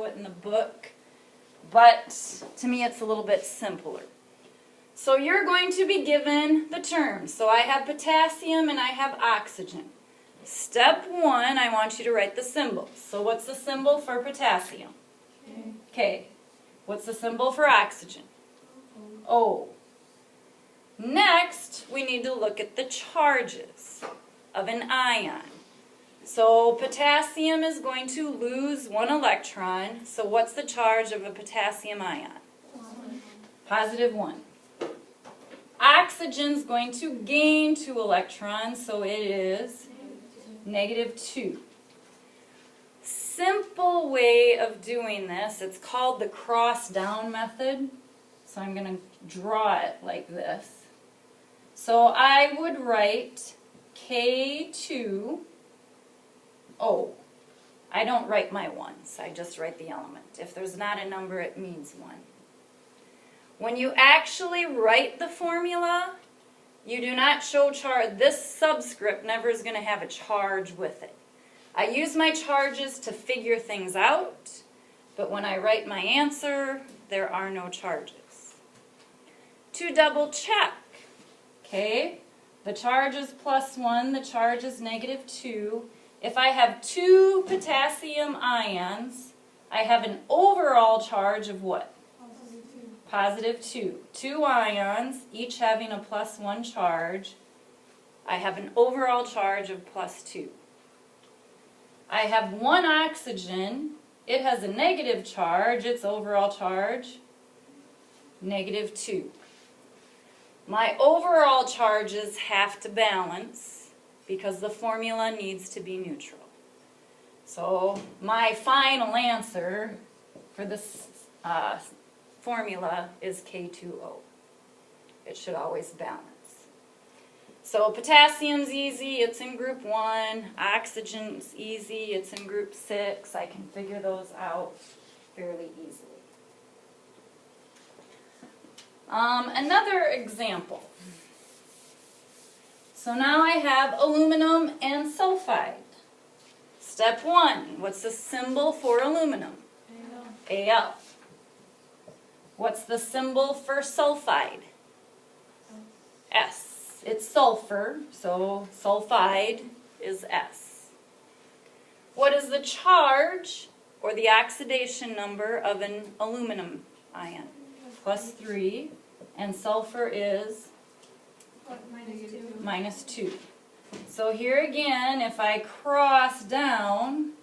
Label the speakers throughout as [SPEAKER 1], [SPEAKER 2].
[SPEAKER 1] it in the book, but to me it's a little bit simpler. So you're going to be given the terms. So I have potassium and I have oxygen. Step one, I want you to write the symbol. So what's the symbol for potassium? K. What's the symbol for oxygen? O. Next, we need to look at the charges of an ion. So potassium is going to lose one electron. So what's the charge of a potassium ion? Positive 1. Oxygen's going to gain 2 electrons, so it is negative 2. Simple way of doing this, it's called the cross-down method. So I'm going to draw it like this. So I would write K2O. I don't write my ones, I just write the element. If there's not a number, it means 1. When you actually write the formula, you do not show charge. This subscript never is going to have a charge with it. I use my charges to figure things out, but when I write my answer, there are no charges. To double check, okay, the charge is +1, the charge is negative 2. If I have 2 potassium ions, I have an overall charge of what? Positive 2. 2 ions, each having a +1 charge. I have an overall charge of +2. I have 1 oxygen. It has a negative charge. Its overall charge, negative 2. My overall charges have to balance because the formula needs to be neutral. So my final answer for this formula is K2O. It should always balance. So potassium's easy, it's in group 1. Oxygen's easy, it's in group 6. I can figure those out fairly easily. Another example. So now I have aluminum and sulfide. Step 1, what's the symbol for aluminum? Al. What's the symbol for sulfide? S. It's sulfur, so sulfide is S. What is the charge or the oxidation number of an aluminum ion? +3, and sulfur is? -2. So here again, if I cross down,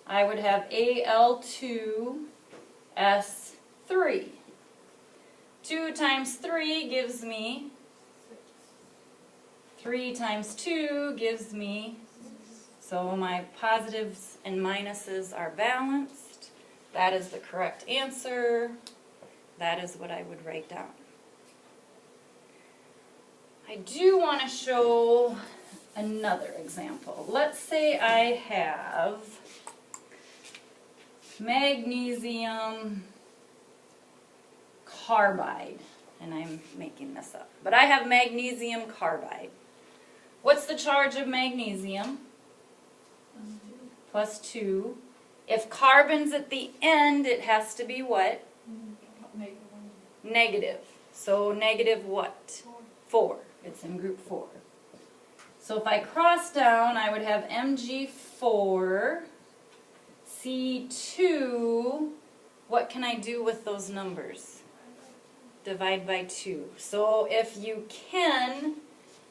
[SPEAKER 1] I would have Al2S3. 2 times 3 gives me 3 times 2 gives me, so my positives and minuses are balanced. That is the correct answer. That is what I would write down. I do want to show another example. Let's say I have magnesium carbide, and I'm making this up, but I have magnesium carbide. What's the charge of magnesium? +2. If carbon's at the end, it has to be what? Negative. So negative what? 4. It's in group 4. So if I cross down, I would have Mg4, C2. What can I do with those numbers? Divide by 2. So if you can,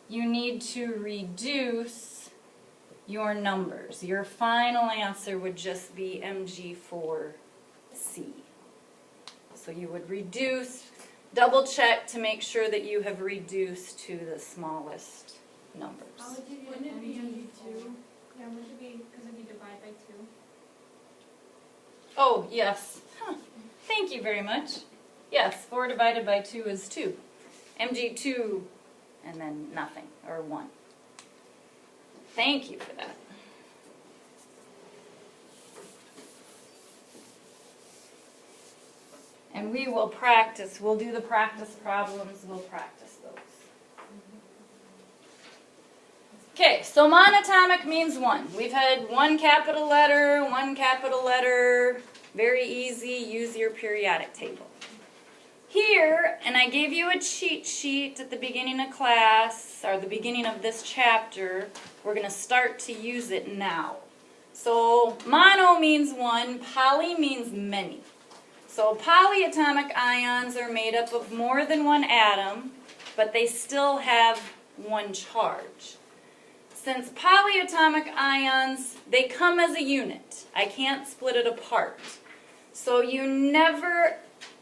[SPEAKER 1] you need to reduce your numbers. Your final answer would just be Mg4C. So you would reduce, double check to make sure that you have reduced to the smallest numbers.
[SPEAKER 2] Wouldn't it be Mg2? Yeah, wouldn't it be because if you divide by 2?
[SPEAKER 1] Oh, yes. Huh. Thank you very much. Yes, 4 divided by 2 is 2. Mg2 and then nothing, or 1. Thank you for that. And we will practice. We'll do the practice problems. We'll practice those. Okay, so monatomic means 1. We've had 1 capital letter, 1 capital letter, Very easy, use your periodic table. Here, and I gave you a cheat sheet at the beginning of class, or the beginning of this chapter, we're going to start to use it now. So mono means one, poly means many. So polyatomic ions are made up of more than one atom, but they still have one charge. Since polyatomic ions, they come as a unit. I can't split it apart. So you never,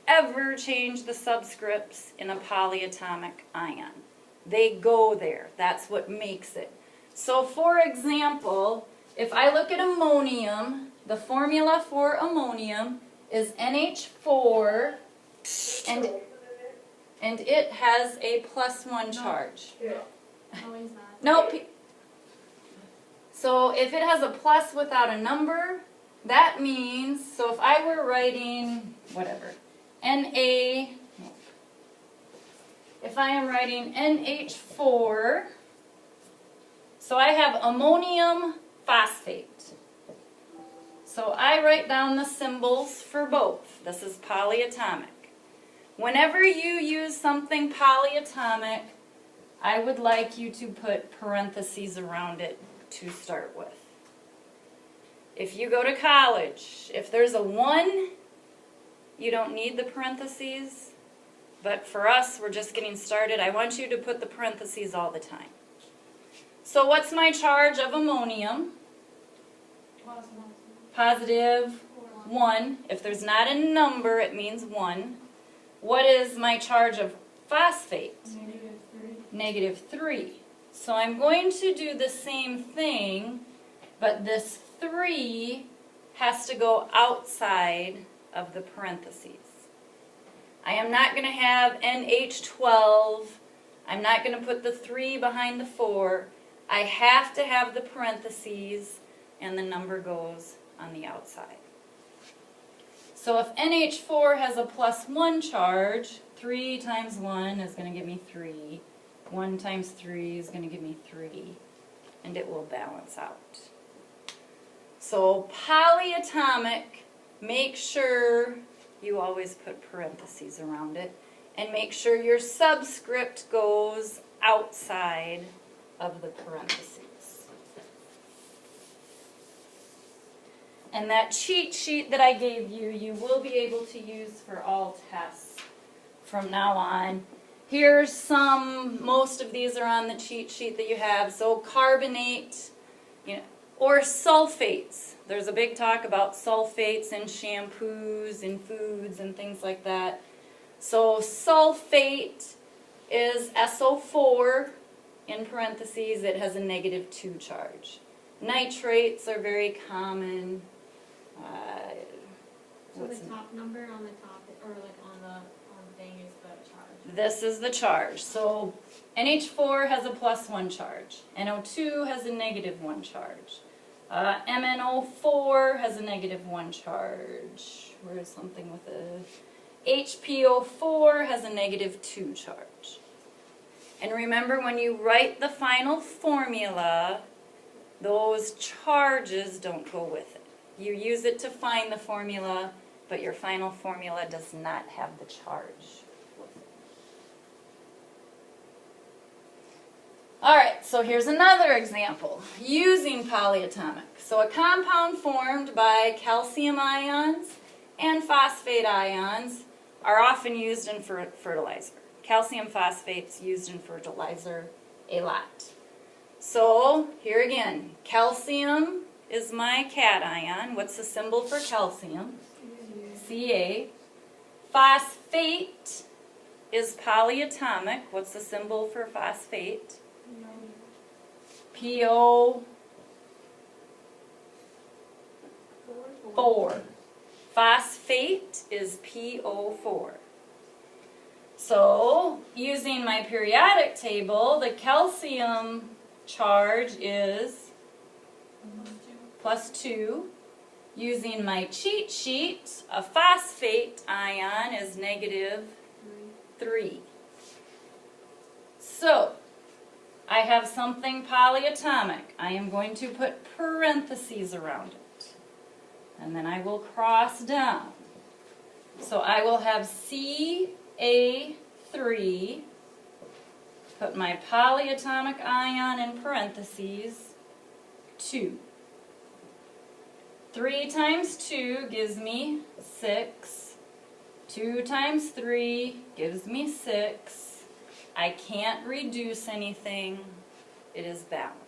[SPEAKER 1] ever change the subscripts in a polyatomic ion. They go there. That's what makes it. So for example, if I look at ammonium, the formula for ammonium is NH4, and it has a +1 charge.
[SPEAKER 2] No, he's not.
[SPEAKER 1] Nope. So if it has a plus without a number, that means, so if I were writing, whatever, if I am writing NH4, so I have ammonium phosphate. So I write down the symbols for both. This is polyatomic. Whenever you use something polyatomic, I would like you to put parentheses around it to start with. If you go to college, if there's a 1, you don't need the parentheses. But for us, we're just getting started. I want you to put the parentheses all the time. So what's my charge of ammonium? Positive 1. If there's not a number, it means 1. What is my charge of phosphate? Negative 3. So I'm going to do the same thing, but this 3 has to go outside of the parentheses. I am not going to have NH12. I'm not going to put the 3 behind the 4. I have to have the parentheses, and the number goes on the outside. So if NH4 has a +1 charge, 3 times 1 is going to give me 3. 1 times 3 is going to give me 3, and it will balance out. So polyatomic, make sure you always put parentheses around it, and make sure your subscript goes outside of the parentheses. And that cheat sheet that I gave you, you will be able to use for all tests from now on. Here's some, most of these are on the cheat sheet that you have. So carbonate, or sulfates. There's a big talk about sulfates in shampoos and foods and things like that. So sulfate is SO4, in parentheses, it has a -2 charge. Nitrates are very common.
[SPEAKER 2] So the top number on the top, or like on the thing, is the charge.
[SPEAKER 1] This is the charge. So NH4 has a +1 charge. NO2 has a -1 charge. MnO4 has a -1 charge. Where's something with a HPO4 has a -2 charge. And remember, when you write the final formula, those charges don't go with it. You use it to find the formula, but your final formula does not have the charge with it. Alright, so here's another example using polyatomic. So a compound formed by calcium ions and phosphate ions are often used in fertilizer. Calcium phosphate's used in fertilizer a lot. So here again, calcium is my cation. What's the symbol for calcium? Ca. Phosphate is polyatomic. What's the symbol for phosphate? PO4. Phosphate is PO4. So, using my periodic table, the calcium charge is +2. Using my cheat sheet, a phosphate ion is -3. So, I have something polyatomic. I am going to put parentheses around it. And then I will cross down. So I will have Ca3, put my polyatomic ion in parentheses, 2. 3 times 2 gives me 6. 2 times 3 gives me 6. I can't reduce anything. It is balanced.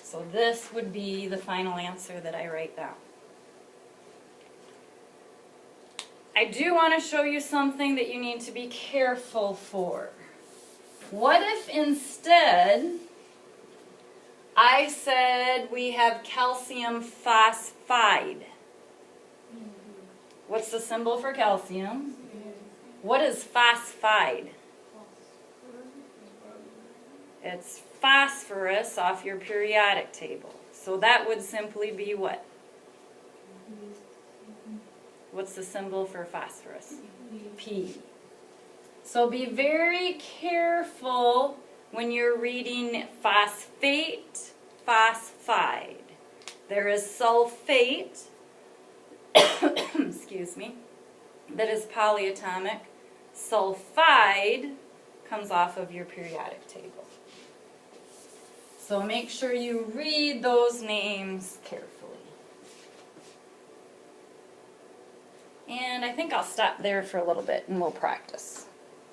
[SPEAKER 1] So this would be the final answer that I write down. I do want to show you something that you need to be careful for. What if instead I said we have calcium phosphide? What's the symbol for calcium? What is phosphide? It's phosphorus off your periodic table. So that would simply be what? What's the symbol for phosphorus? P. So be very careful when you're reading phosphate, phosphide. There is sulfate, excuse me, that is polyatomic. Sulfide comes off of your periodic table. So make sure you read those names carefully. And I think I'll stop there for a little bit and we'll practice.